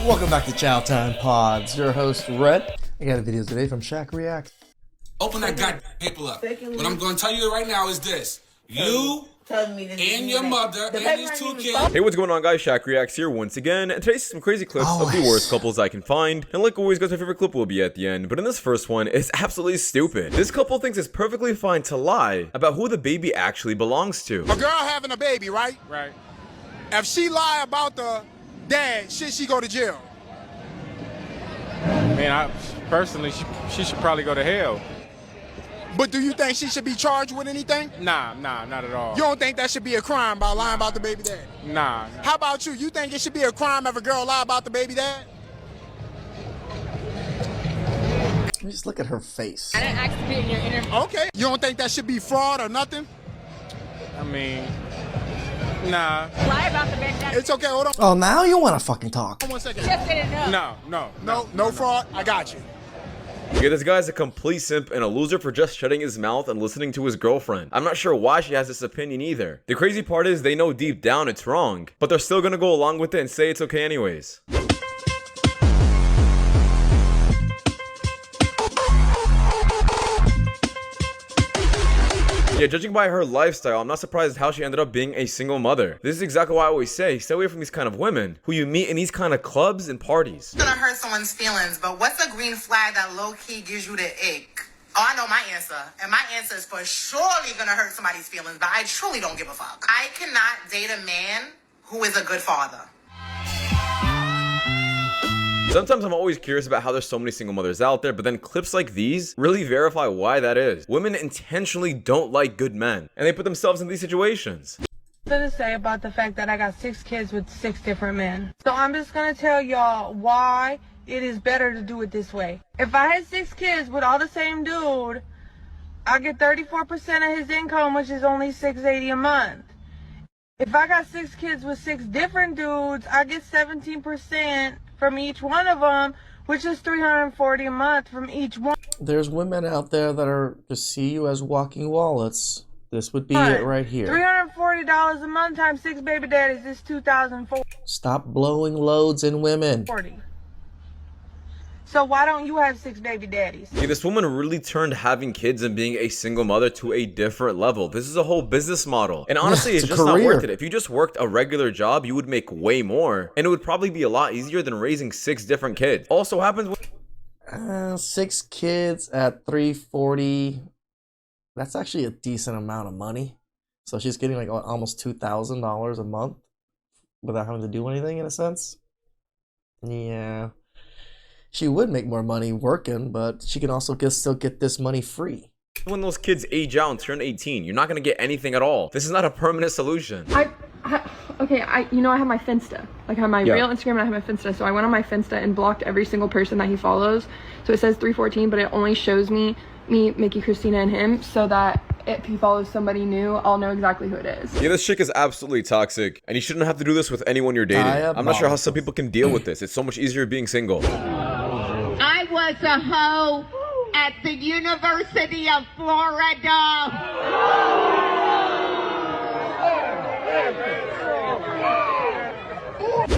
Welcome back to Chow Time Pods. Your host, Red. I got a video today from Shaq Reacts. Open that goddamn paper up. What I'm going to tell you right now is this. You and your mother and these two kids. Hey, what's going on, guys? Shaq Reacts here once again, and today's some crazy clips of the worst couples I can find. And like always, guys, my favorite clip will be at the end, but in this first one, it's absolutely stupid. This couple thinks it's perfectly fine to lie about who the baby actually belongs to. A girl having a baby, right? Right. If she lie about the dad, should she go to jail? I mean, personally, she should probably go to hell. But do you think she should be charged with anything? Nah, not at all. You don't think that should be a crime by lying about the baby dad? Nah. How about you? You think it should be a crime if a girl lie about the baby dad? Just look at her face. I didn't ask to be in your interview. Okay. You don't think that should be fraud or nothing? I mean, nah. Lie about the baby daddy. It's okay. Hold on. Oh, now you want to fucking talk. 1 second. Just didn't know. No fraud. I got you. Yeah, this guy's a complete simp and a loser for just shutting his mouth and listening to his girlfriend. I'm not sure why she has this opinion either. The crazy part is they know deep down it's wrong, but they're still gonna go along with it and say it's okay anyways. Yeah, judging by her lifestyle, I'm not surprised how she ended up being a single mother. This is exactly why I always say, stay away from these kind of women who you meet in these kind of clubs and parties. It's gonna hurt someone's feelings, but what's a green flag that low-key gives you the ick? Oh, I know my answer, and my answer is for surely gonna hurt somebody's feelings, but I truly don't give a fuck. I cannot date a man who is a good father. Sometimes I'm always curious about how there's so many single mothers out there, but then clips like these really verify why that is. Women intentionally don't like good men, and they put themselves in these situations. To say about the fact that I got 6 kids with 6 different men. So I'm just gonna tell y'all why it is better to do it this way. If I had 6 kids with all the same dude, I get 34% of his income, which is only $680 a month. If I got 6 kids with 6 different dudes, I get 17% from each one of them, which is $340 a month from each one. There's women out there that are just see you as walking wallets. This would be it right here. $340 a month times 6 baby daddies is $2,040. Stop blowing loads in women. So why don't you have 6 baby daddies? Yeah, this woman really turned having kids and being a single mother to a different level. This is a whole business model. And honestly, it's just not worth it. If you just worked a regular job, you would make way more. And it would probably be a lot easier than raising 6 different kids. Also happens with 6 kids at $340. That's actually a decent amount of money. So she's getting like almost $2,000 a month without having to do anything in a sense. Yeah. She would make more money working, but she can also still get this money free. When those kids age out and turn 18, you're not going to get anything at all. This is not a permanent solution. I have my Finsta. Like I have my real Instagram and I have my Finsta. So I went on my Finsta and blocked every single person that he follows. So it says 314, but it only shows me, Mickey, Christina, and him, so that if he follows somebody new, I'll know exactly who it is. Yeah, this chick is absolutely toxic, and you shouldn't have to do this with anyone you're dating. I'm not sure how some people can deal with this. It's so much easier being single. I was a hoe at the University of Florida.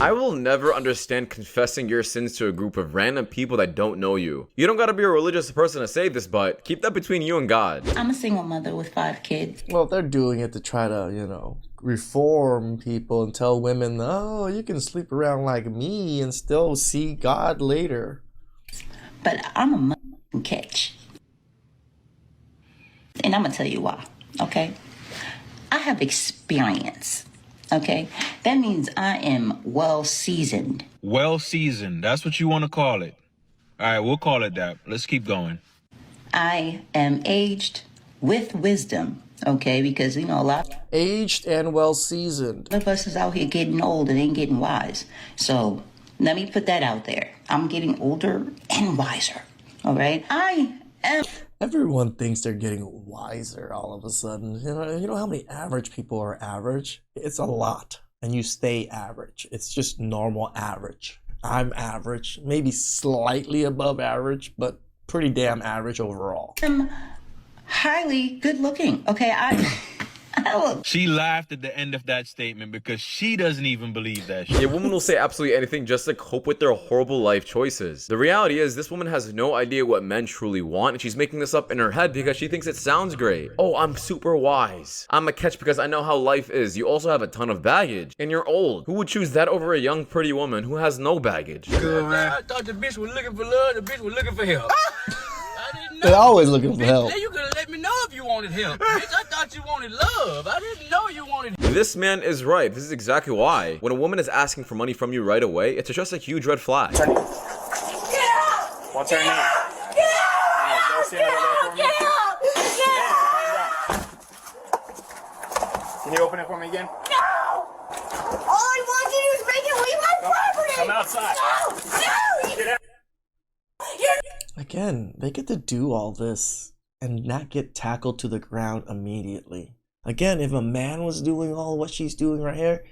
I will never understand confessing your sins to a group of random people that don't know you. You don't gotta be a religious person to say this, but keep that between you and God. I'm a single mother with 5 kids. Well, they're doing it to try to, reform people and tell women, oh, you can sleep around like me and still see God later. But I'm a mother catch. And I'm gonna tell you why, okay? I have experience. Okay, that means I am well seasoned. Well seasoned, that's what you want to call it. All right, we'll call it that. Let's keep going. I am aged with wisdom, okay, because a lot aged and well seasoned. of us is out here getting old and ain't getting wise. So let me put that out there. I'm getting older and wiser. All right, I am. Everyone thinks they're getting wiser all of a sudden. You know how many average people are average? It's a lot. And you stay average. It's just normal average. I'm average, maybe slightly above average, but pretty damn average overall. I'm highly good looking. Okay, She laughed at the end of that statement because she doesn't even believe that shit. A woman will say absolutely anything just to cope with their horrible life choices. The reality is, this woman has no idea what men truly want, and she's making this up in her head because she thinks it sounds great. Oh, I'm super wise. I'm a catch because I know how life is. You also have a ton of baggage, and you're old. Who would choose that over a young, pretty woman who has no baggage? Good, man. I thought the bitch was looking for love, the bitch was looking for help. They're always looking for help. You could have let me know if you wanted help. Bitch, I thought you wanted love. I didn't know you wanted help. This man is right. This is exactly why. When a woman is asking for money from you right away, it's just a huge red flag. Get out! What's her name? Get out! Get out! Get out! Get out! Can you open it for me again? No! All I want you to do is make it leave my property! Come outside. No! No! Get out. Again, they get to do all this and not get tackled to the ground immediately. Again, if a man was doing all what she's doing right here,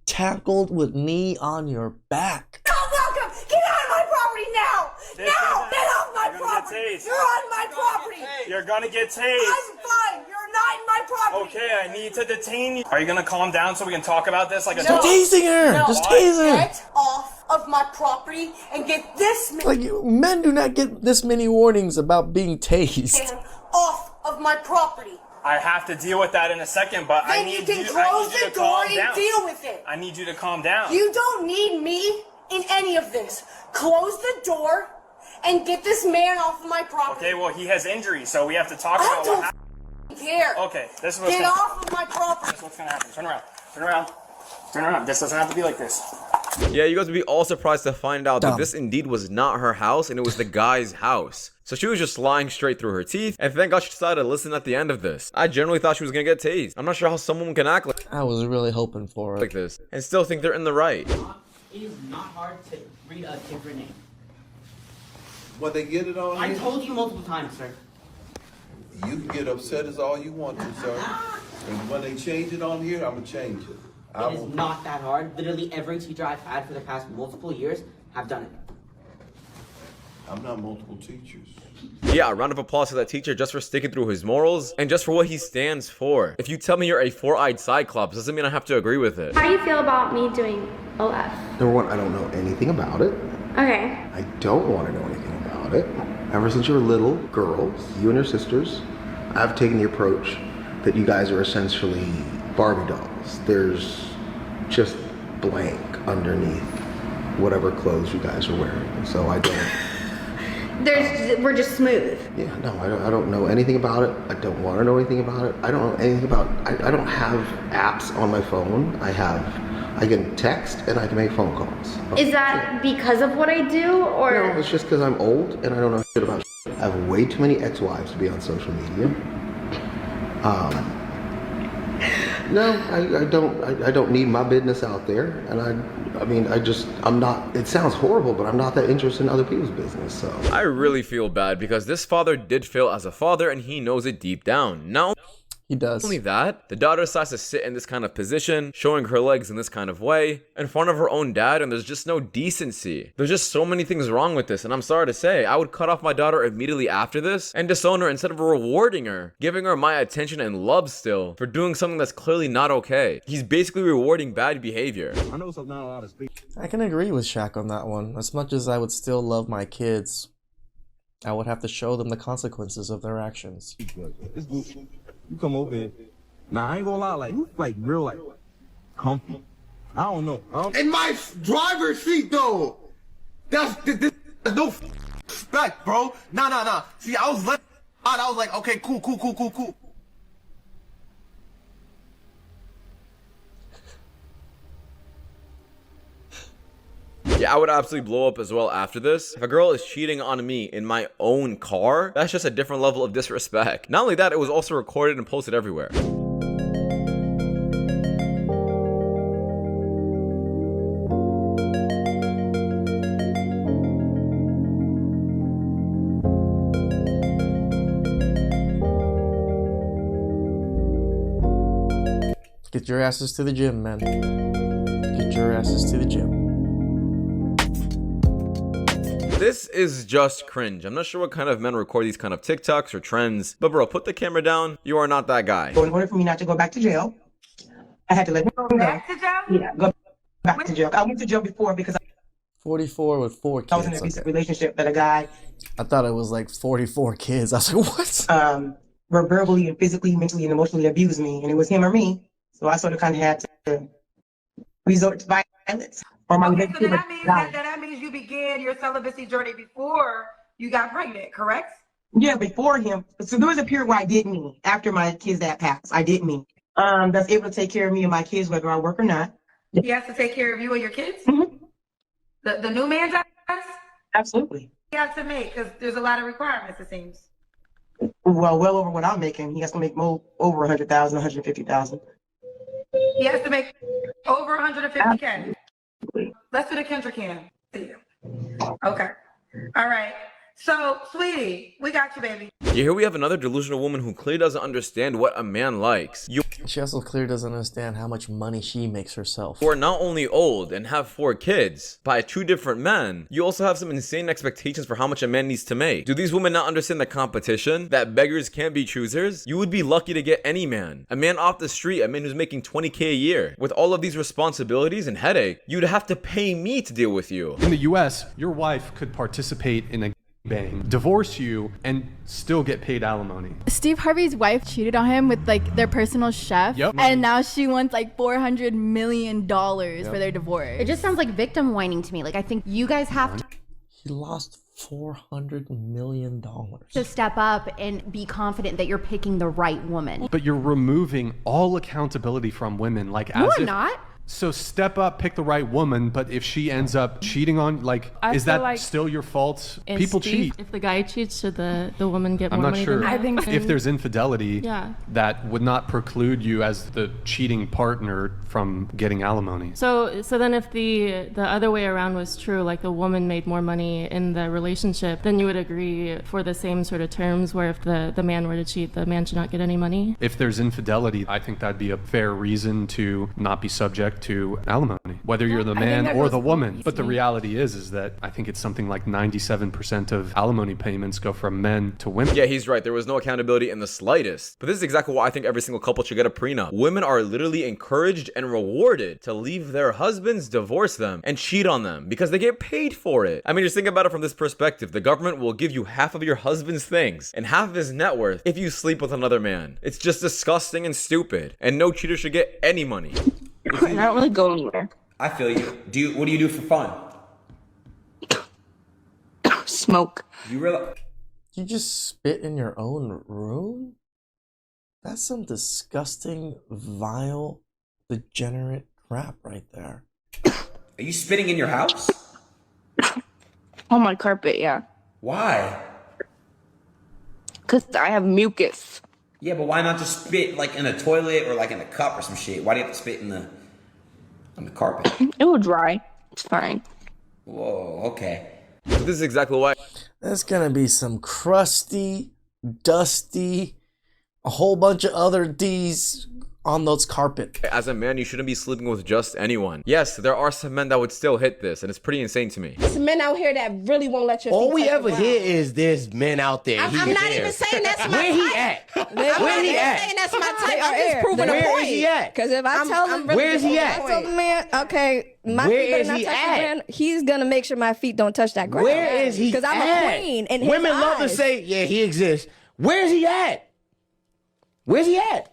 tackled with knee on your back. Not welcome! Get out of my property now! Now! Get off my property! You're on my property! You're gonna get tased. I'm fine! You're not in my property! Okay, I need to detain you. Are you gonna calm down so we can talk about this like a Stop tasing her! No. Just tase her! Get off of my property and get this man. Like, men do not get this many warnings about being tased. Off of my property. I have to deal with that in a second, but Then I need you can I close need you the to door calm and down. deal with it. I need you to calm down. You don't need me in any of this. Close the door and get this man off of my property. Okay, well, he has injuries, so we have to talk about what happened. I don't care. Okay, this is what's Get gonna off of my property. This is what's gonna happen. Turn around. Turn around. Turn around. This doesn't have to be like this. Yeah, you guys would be all surprised to find out that this indeed was not her house and it was the guy's house. So she was just lying straight through her teeth, and thank God she decided to listen at the end of this. I generally thought she was gonna get tased. I'm not sure how someone can act I was really hoping for it. like this and still think they're in the right. It is not hard to read a different name. Well, they get it on I here. told you multiple times, sir. You can get upset as all you want to, sir. And when they change it on here, I'm gonna change it. It is not that hard. Literally every teacher I've had for the past multiple years have done it. I'm not multiple teachers. Yeah, a round of applause to that teacher just for sticking through his morals and just for what he stands for. If you tell me you're a four-eyed cyclops, doesn't mean I have to agree with it. How do you feel about me doing OF? Number one, I don't know anything about it. Okay. I don't want to know anything about it. Ever since you were little girls, you and your sisters, I've taken the approach that you guys are essentially Barbie dolls. There's just blank underneath whatever clothes you guys are wearing. So I don't... We're just smooth. Yeah, no, I don't know anything about it. I don't want to know anything about it. I don't know anything about... I don't have apps on my phone. I can text and I can make phone calls. Is that because of what I do, or? No, it's just because I'm old and I don't know shit about shit. I have way too many ex-wives to be on social media. No, I don't need my business out there, and I'm not, it sounds horrible, but I'm not that interested in other people's business, so. I really feel bad because this father did fail as a father and he knows it deep down. Now, he does. Not only that, the daughter decides to sit in this kind of position, showing her legs in this kind of way, in front of her own dad, and there's just no decency. There's just so many things wrong with this, and I'm sorry to say, I would cut off my daughter immediately after this and disown her instead of rewarding her, giving her my attention and love still for doing something that's clearly not okay. He's basically rewarding bad behavior. I know it's not a lot of speak. I can agree with Shaq on that one. As much as I would still love my kids, I would have to show them the consequences of their actions. You come over here. Now, I ain't gonna lie, like, you like real, like, comfy. I don't know. In my driver's seat, though. There's no respect, bro. Nah. See, I was like, okay, cool. Yeah, I would absolutely blow up as well after this. If a girl is cheating on me in my own car, that's just a different level of disrespect. Not only that, it was also recorded and posted everywhere. Get your asses to the gym, man. Get your asses to the gym. This is just cringe. I'm not sure what kind of men record these kind of TikToks or trends, but bro, put the camera down. You are not that guy. So in order for me not to go back to jail, I had to let him go. Back to jail? Yeah, go back to jail. I went to jail before because 44 with 4 kids. I was in a abusive relationship that a guy. I thought it was like 44 kids. I was like, what? Verbally and physically, mentally and emotionally abused me, and it was him or me. So I sort of kind of had to resort to violence. Or my okay, so that means you began your celibacy journey before you got pregnant, correct? Yeah, before him. So there was a period where I did me after my kids that passed. I did me. That's able to take care of me and my kids whether I work or not. He has to take care of you and your kids? Mm-hmm. The new man does? Absolutely. He has to make, because there's a lot of requirements, it seems. Well over what I'm making. He has to make over 100,000, 150,000. He has to make over 150K. Let's do the Kendra can. Okay. All right. So, sweetie, we got you, baby. Yeah, here we have another delusional woman who clearly doesn't understand what a man likes. She also clearly doesn't understand how much money she makes herself. You are not only old and have 4 kids by 2 different men, you also have some insane expectations for how much a man needs to make. Do these women not understand the competition? That beggars can't be choosers? You would be lucky to get any man. A man off the street, a man who's making 20K a year. With all of these responsibilities and headache, you'd have to pay me to deal with you. In the US, your wife could participate in a bang, divorce you, and still get paid alimony. Steve Harvey's wife cheated on him with like their personal chef, and now she wants like $400 million for their divorce. It just sounds like victim whining to me. Like, I think you guys have to. He lost $400 million. To step up and be confident that you're picking the right woman. But you're removing all accountability from women. Like, No, as I'm if, not. So step up, pick the right woman, but if she ends up cheating on, like, is that like still your fault? People cheat. If the guy cheats, should the woman get more I'm not money sure. than I think if there's infidelity, Yeah. that would not preclude you as the cheating partner from getting alimony. So then if the other way around was true, like the woman made more money in the relationship, then you would agree for the same sort of terms where if the man were to cheat, the man should not get any money? If there's infidelity, I think that'd be a fair reason to not be subject to alimony, whether you're the man or the woman. But the reality is that I think it's something like 97% of alimony payments go from men to women. Yeah, he's right. There was no accountability in the slightest. But this is exactly why I think every single couple should get a prenup. Women are literally encouraged and rewarded to leave their husbands, divorce them, and cheat on them because they get paid for it. I mean, just think about it from this perspective. The government will give you half of your husband's things and half of his net worth if you sleep with another man. It's just disgusting and stupid. And no cheater should get any money. I don't really go anywhere. I feel you. What do you do for fun? Smoke. You really? You just spit in your own room? That's some disgusting, vile, degenerate crap right there. Are you spitting in your house? On my carpet, yeah. Why? Because I have mucus. Yeah, but why not just spit like in a toilet or like in a cup or some shit? Why do you have to spit on the carpet? It will dry. It's fine. Whoa, okay. So this is exactly why. There's gonna be some crusty, dusty, a whole bunch of other D's on those carpet. As a man, you shouldn't be sleeping with just anyone. Yes, there are some men that would still hit this, and it's pretty insane to me. Some men out here that really won't let your feet All we touch ever the hear ground. is there's men out there. I'm not even saying that's my Where he type. at? I'm Where not he even at? saying that's my They type. are I'm just air. proving a Where point. is he at? Because if I tell him, Where is he at? I told the man, okay, my Where feet better is not he touch at? the ground. He's gonna make sure my feet don't touch that ground. Where is he Because I'm at? a queen. In Women his love to eyes. say, yeah, he exists. Where's he at? Where's he at?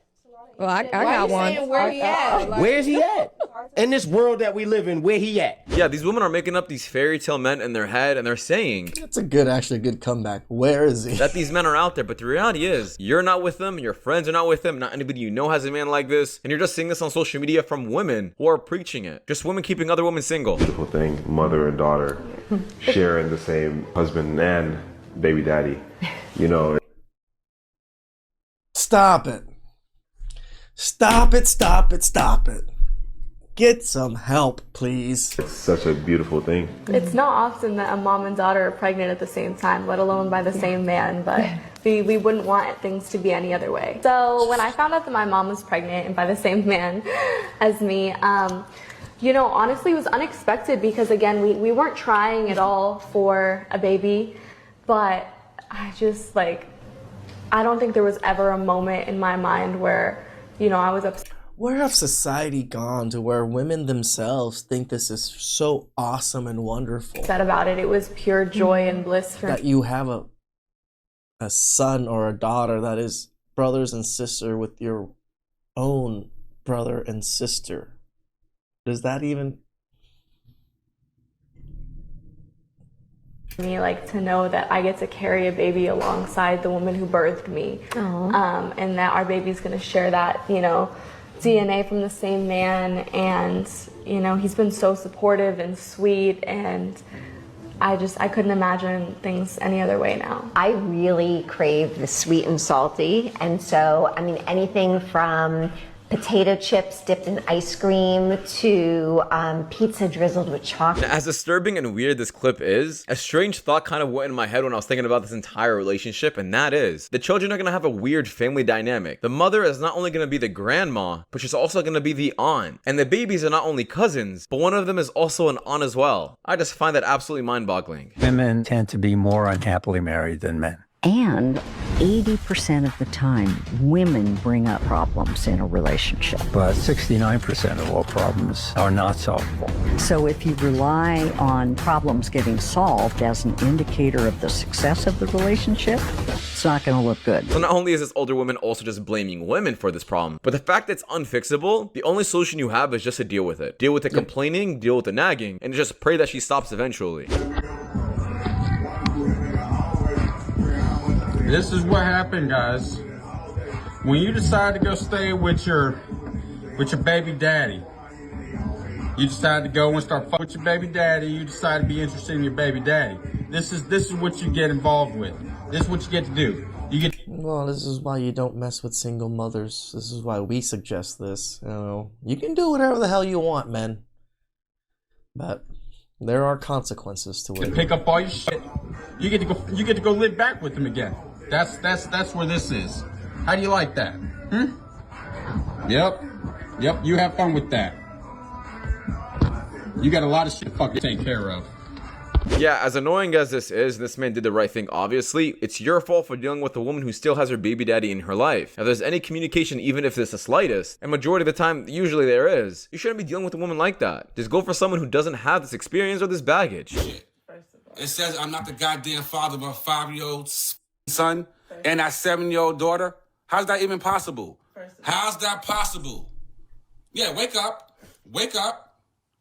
Well, I got one. Where he at? Like, Where's he at? In this world that we live in, where he at? Yeah, these women are making up these fairy tale men in their head, and they're saying That's actually a good comeback. Where is he? that these men are out there, but the reality is you're not with them, your friends are not with them, not anybody you know has a man like this, and you're just seeing this on social media from women who are preaching it. Just women keeping other women single. Beautiful thing, mother and daughter sharing the same husband and baby daddy. You know. Stop it. Stop it, stop it, stop it. Get some help, please. It's such a beautiful thing. It's not often that a mom and daughter are pregnant at the same time, let alone by the same man, but we wouldn't want things to be any other way. So when I found out that my mom was pregnant and by the same man as me, You know, honestly, it was unexpected because, again, we weren't trying at all for a baby, but I just, like, I don't think there was ever a moment in my mind where, you know, I was upset. Where have society gone to where women themselves think this is so awesome and wonderful? Upset about it. It was pure joy and bliss for me. That you have a son or a daughter that is brothers and sister with your own brother and sister. Does that even... Me, like, to know that I get to carry a baby alongside the woman who birthed me, and that our baby's gonna share that, you know, DNA from the same man, and you know, he's been so supportive and sweet, and I couldn't imagine things any other way now. I really crave the sweet and salty, and so, I mean, anything from potato chips dipped in ice cream to pizza drizzled with chocolate. Now, as disturbing and weird this clip is, a strange thought kind of went in my head when I was thinking about this entire relationship, and that is, the children are going to have a weird family dynamic. The mother is not only going to be the grandma, but she's also going to be the aunt. And the babies are not only cousins, but one of them is also an aunt as well. I just find that absolutely mind-boggling. Women tend to be more unhappily married than men. And 80% of the time, women bring up problems in a relationship. But 69% of all problems are not solvable. So if you rely on problems getting solved as an indicator of the success of the relationship, it's not going to look good. So not only is this older woman also just blaming women for this problem, but the fact that it's unfixable, the only solution you have is just to deal with it. Deal with the complaining, deal with the nagging, and just pray that she stops eventually. This is what happened, guys. When you decide to go stay with your baby daddy, you decide to go and start fucking with your baby daddy, you decide to be interested in your baby daddy. This is what you get involved with. This is what you get to do. Well, this is why you don't mess with single mothers. This is why we suggest this. You know, you can do whatever the hell you want, men. But there are consequences to it. Pick up all your shit. You get to go live back with them again. That's where this is. How do you like that? Yep. You have fun with that. You got a lot of shit to fucking take care of. Yeah, as annoying as this man did the right thing, obviously. It's your fault for dealing with a woman who still has her baby daddy in her life. If there's any communication, even if it's the slightest, and majority of the time, usually there is, you shouldn't be dealing with a woman like that. Just go for someone who doesn't have this experience or this baggage. It says I'm not the goddamn father of a 5-year-old son and that 7-year-old daughter. How's that even possible? How's that possible? Yeah, wake up. Wake up.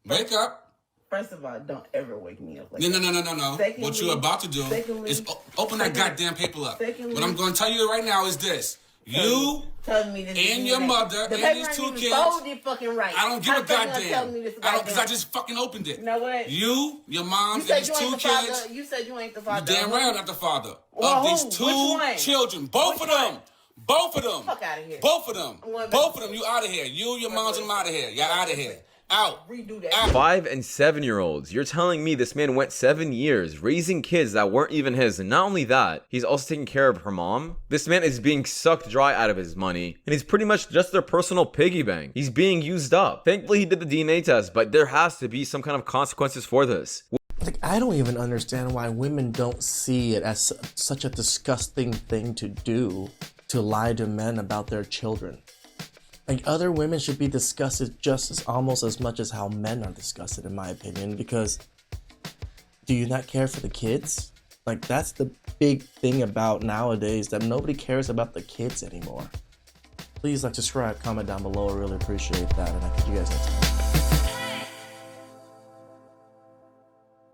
Wake up. First of all, don't ever wake me up like No. Secondly, what you're about to do is open that goddamn paper up. What I'm going to tell you right now is this. You and your mother and these 2 kids. Fucking right. I don't give a goddamn. Because I just fucking opened it. You know what? You, your mom, and these 2 kids. You said you ain't the father. You damn right I'm not the father well, of these 2 children. Both of them. Both of them. Fuck out of here. Both of them. Both of them. You out of here. You, your mom's and them out of here. Y'all out of here. Out. Redo that. 5 and 7-year-olds. You're telling me this man went 7 years raising kids that weren't even his, and not only that, he's also taking care of her mom? This man is being sucked dry out of his money, and he's pretty much just their personal piggy bank. He's being used up. Thankfully he did the DNA test, but there has to be some kind of consequences for this. Like, I don't even understand why women don't see it as such a disgusting thing to do, to lie to men about their children. Like, other women should be disgusted just as almost as much as how men are disgusted, in my opinion, because do you not care for the kids? Like, that's the big thing about nowadays, that nobody cares about the kids anymore. Please, like, subscribe, comment down below. I really appreciate that, and I catch you guys next time.